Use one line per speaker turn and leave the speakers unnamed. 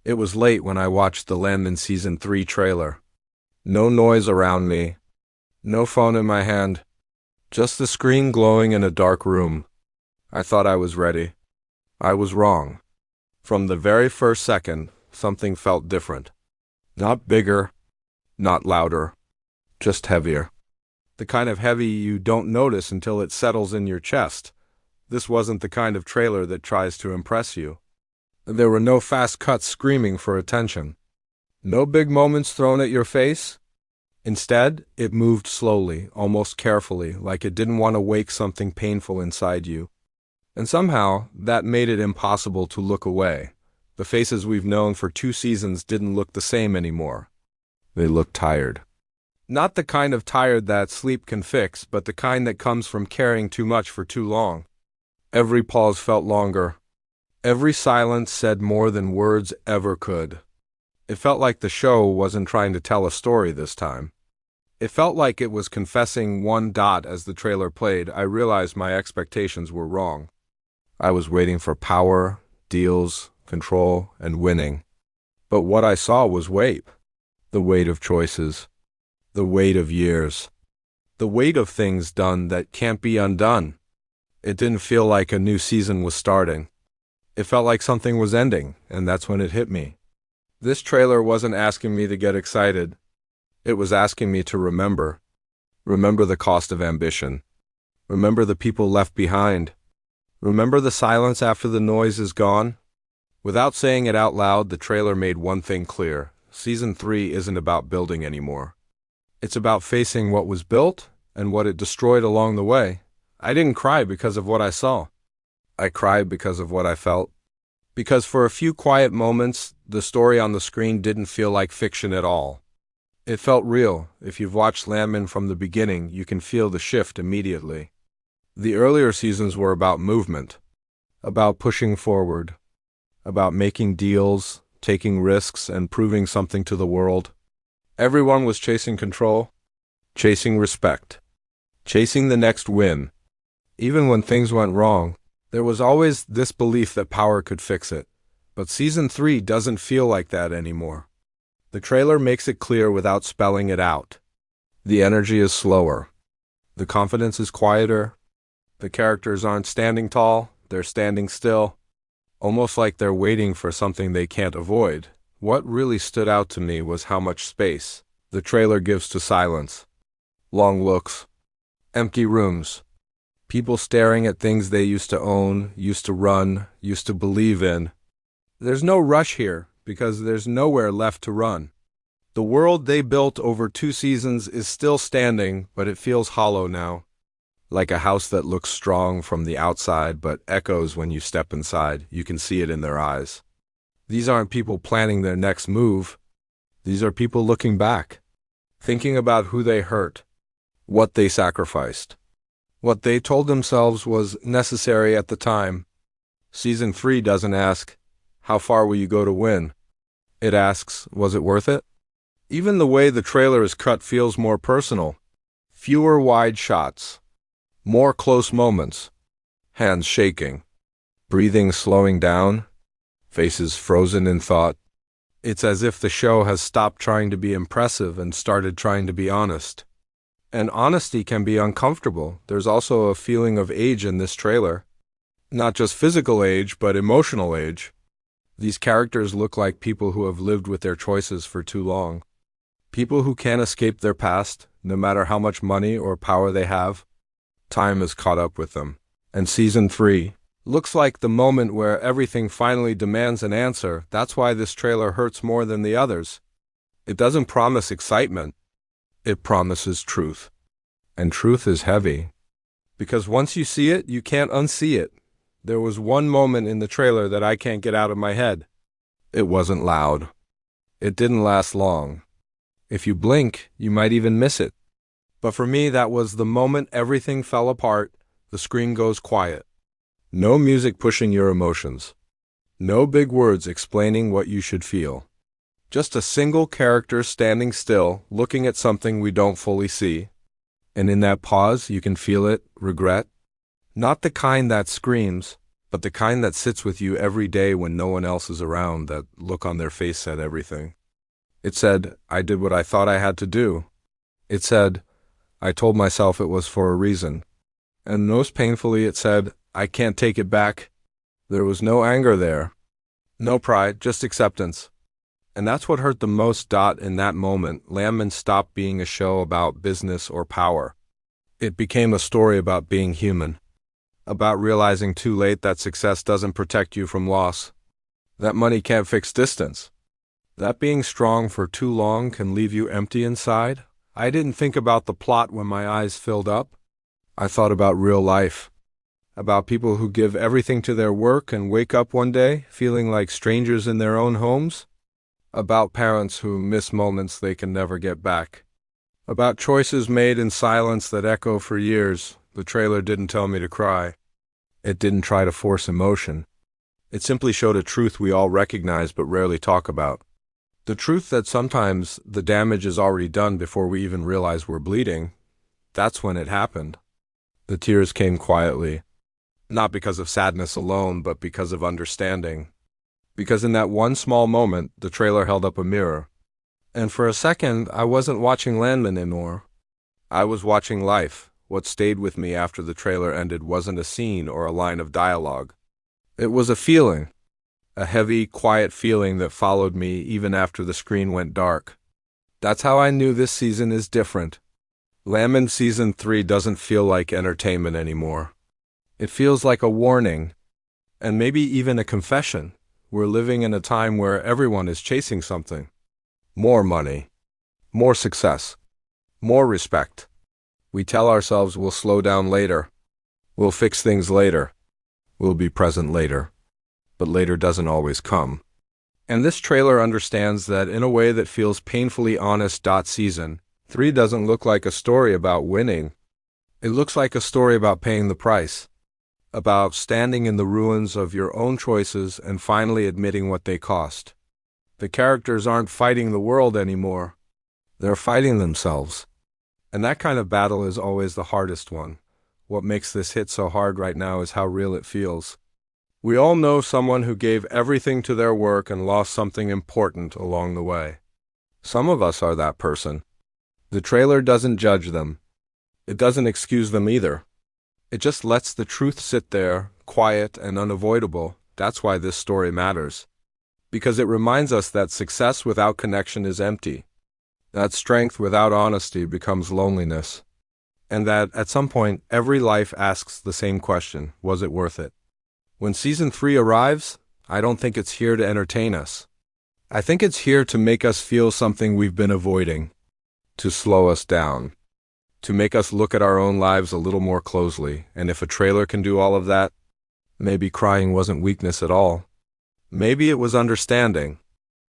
It was late when I watched the Landman Season 3 trailer. No noise around me, no phone in my hand, just the screen glowing in a dark room. I thought I was ready. I was wrong. From the very first second, something felt different. Not bigger, not louder, just heavier. The kind of heavy you don't notice until it settles in your chest. This wasn't the kind of trailer that tries to impress you. There were no fast cuts screaming for attention. No big moments thrown at your face. Instead, it moved slowly, almost carefully, like it didn't want to wake something painful inside you. And somehow, that made it impossible to look away. The faces we've known for 2 seasons didn't look the same anymore. They looked tired. Not the kind of tired that sleep can fix, but the kind that comes from carrying too much for too long. Every pause felt longer. Every silence said more than words ever could. It felt like the show wasn't trying to tell a story this time. It felt like it was confessing one dot as the trailer played. I realized my expectations were wrong. I was waiting for power, deals, control, and winning. But what I saw was weight. The weight of choices. The weight of years. The weight of things done that can't be undone. It didn't feel like a new season was starting. It felt like something was ending, and that's when it hit me. This trailer wasn't asking me to get excited. It was asking me to remember. Remember the cost of ambition. Remember the people left behind. Remember the silence after the noise is gone. Without saying it out loud, the trailer made one thing clear. Season 3 isn't about building anymore. It's about facing what was built and what it destroyed along the way. I didn't cry because of what I saw. I cried because of what I felt. Because for a few quiet moments, the story on the screen didn't feel like fiction at all. It felt real. If you've watched Landman from the beginning, you can feel the shift immediately. The earlier seasons were about movement, about pushing forward, about making deals, taking risks, and proving something to the world. Everyone was chasing control, chasing respect, chasing the next win. Even when things went wrong, there was always this belief that power could fix it. But Season 3 doesn't feel like that anymore. The trailer makes it clear without spelling it out. The energy is slower. The confidence is quieter. The characters aren't standing tall, they're standing still. Almost like they're waiting for something they can't avoid. What really stood out to me was how much space the trailer gives to silence. Long looks. Empty rooms. People staring at things they used to own, used to run, used to believe in. There's no rush here, because there's nowhere left to run. The world they built over 2 seasons is still standing, but it feels hollow now. Like a house that looks strong from the outside, but echoes when you step inside. You can see it in their eyes. These aren't people planning their next move. These are people looking back, thinking about who they hurt, what they sacrificed. What they told themselves was necessary at the time. Season 3 doesn't ask, how far will you go to win? It asks, was it worth it? Even the way the trailer is cut feels more personal. Fewer wide shots. More close moments. Hands shaking. Breathing slowing down. Faces frozen in thought. It's as if the show has stopped trying to be impressive and started trying to be honest. And honesty can be uncomfortable. There's also a feeling of age in this trailer. Not just physical age, but emotional age. These characters look like people who have lived with their choices for too long. People who can't escape their past, no matter how much money or power they have. Time has caught up with them. And Season 3 looks like the moment where everything finally demands an answer. That's why this trailer hurts more than the others. It doesn't promise excitement. It promises truth. And truth is heavy. Because once you see it, you can't unsee it. There was one moment in the trailer that I can't get out of my head. It wasn't loud. It didn't last long. If you blink, you might even miss it. But for me, that was the moment everything fell apart, the screen goes quiet. No music pushing your emotions. No big words explaining what you should feel. Just a single character standing still, looking at something we don't fully see. And in that pause, you can feel it, regret. Not the kind that screams, but the kind that sits with you every day when no one else is around. That look on their face said everything. It said, I did what I thought I had to do. It said, I told myself it was for a reason. And most painfully it said, I can't take it back. There was no anger there. No pride, just acceptance. And that's what hurt the most. In that moment, Landman stopped being a show about business or power. It became a story about being human. About realizing too late that success doesn't protect you from loss. That money can't fix distance. That being strong for too long can leave you empty inside. I didn't think about the plot when my eyes filled up. I thought about real life. About people who give everything to their work and wake up one day feeling like strangers in their own homes. About parents who miss moments they can never get back. About choices made in silence that echo for years. The trailer didn't tell me to cry. It didn't try to force emotion. It simply showed a truth we all recognize but rarely talk about. The truth that sometimes the damage is already done before we even realize we're bleeding. That's when it happened. The tears came quietly. Not because of sadness alone, but because of understanding. Because in that one small moment, the trailer held up a mirror. And for a second, I wasn't watching Landman anymore. I was watching life. What stayed with me after the trailer ended wasn't a scene or a line of dialogue. It was a feeling. A heavy, quiet feeling that followed me even after the screen went dark. That's how I knew this season is different. Landman Season 3 doesn't feel like entertainment anymore. It feels like a warning, and maybe even a confession. We're living in a time where everyone is chasing something. More money, more success, more respect. We tell ourselves we'll slow down later, we'll fix things later, we'll be present later. But later doesn't always come. And this trailer understands that in a way that feels painfully honest. Season 3 doesn't look like a story about winning. It looks like a story about paying the price. About standing in the ruins of your own choices and finally admitting what they cost. The characters aren't fighting the world anymore. They're fighting themselves. And that kind of battle is always the hardest one. What makes this hit so hard right now is how real it feels. We all know someone who gave everything to their work and lost something important along the way. Some of us are that person. The trailer doesn't judge them. It doesn't excuse them either. It just lets the truth sit there, quiet and unavoidable. That's why this story matters. Because it reminds us that success without connection is empty. That strength without honesty becomes loneliness. And that, at some point, every life asks the same question: was it worth it? When Season 3 arrives, I don't think it's here to entertain us. I think it's here to make us feel something we've been avoiding. To slow us down. To make us look at our own lives a little more closely. And if a trailer can do all of that, maybe crying wasn't weakness at all. Maybe it was understanding.